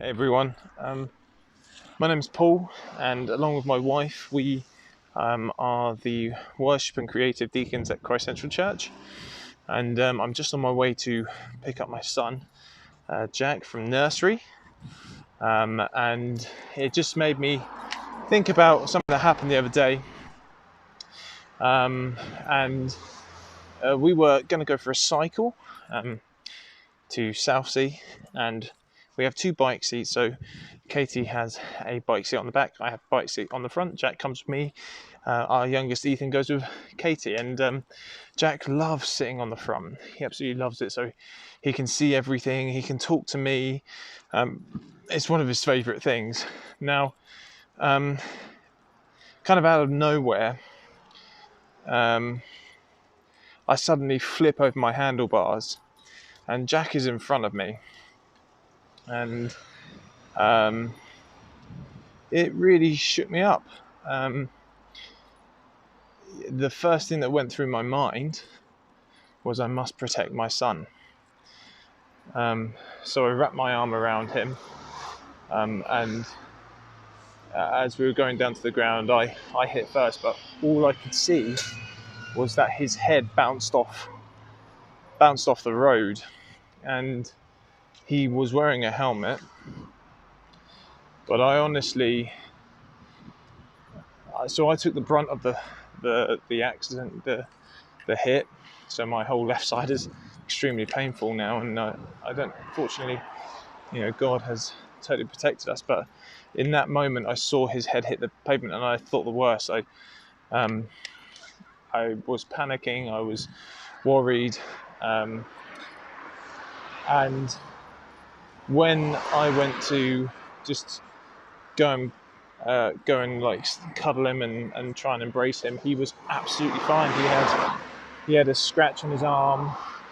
Hey everyone, my name's Paul, and along with my wife, we are the worship and creative deacons at Christ Central Church. And I'm just on my way to pick up my son, Jack, from nursery. And it just made me think about something that happened the other day. And we were going to go for a cycle to Southsea, and we have two bike seats. So Katie has a bike seat on the back, I have a bike seat on the front. Jack comes with me. Our youngest Ethan goes with Katie, and Jack loves sitting on the front. He absolutely loves it. So he can see everything, he can talk to me. It's one of his favourite things. Now, kind of out of nowhere, I suddenly flip over my handlebars and Jack is in front of me. And it really shook me up. The first thing that went through my mind was I must protect my son. So I wrapped my arm around him, and as we were going down to the ground, I hit first, but all I could see was that his head bounced off the road, and he was wearing a helmet. But I honestly, so I took the brunt of the accident, the hit. So my whole left side is extremely painful now, and I don't, fortunately, God has totally protected us. But in that moment, I saw his head hit the pavement, and I thought the worst. I was panicking. I was worried, and when I went to just go and like cuddle him and try and embrace him, he was absolutely fine. He had a scratch on his arm.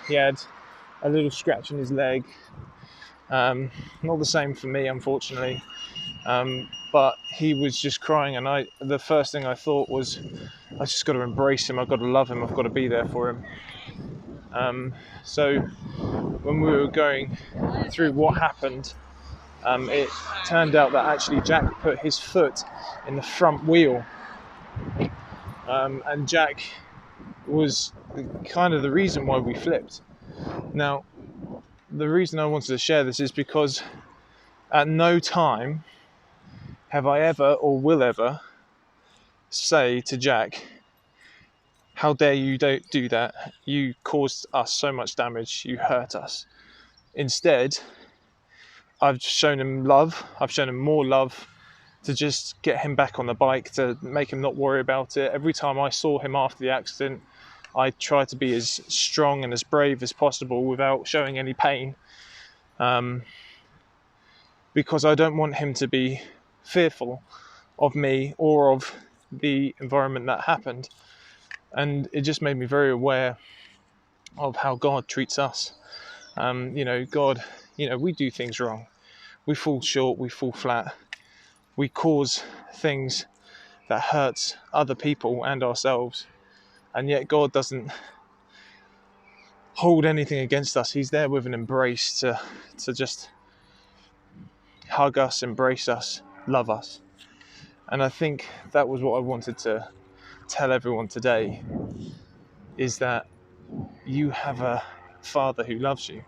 He had a little scratch on his leg. Not the same for me, unfortunately. But he was just crying, and the first thing I thought was, I just got to embrace him. I've got to love him. I've got to be there for him. So when we were going through what happened, it turned out that actually Jack put his foot in the front wheel, and Jack was kind of the reason why we flipped. Now, the reason I wanted to share this is because at no time have I ever or will ever say to Jack, how dare you do that? You caused us so much damage, you hurt us. Instead, I've shown him love. I've shown him more love to just get him back on the bike, to make him not worry about it. Every time I saw him after the accident, I tried to be as strong and as brave as possible without showing any pain, because I don't want him to be fearful of me or of the environment that happened. And it just made me very aware of how God treats us. God, we do things wrong. We fall short, we fall flat. We cause things that hurts other people and ourselves. And yet God doesn't hold anything against us. He's there with an embrace to just hug us, embrace us, love us. And I think that was what I wanted to tell everyone today, is that you have a Father who loves you,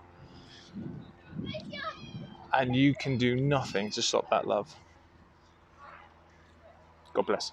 and you can do nothing to stop that love. God bless.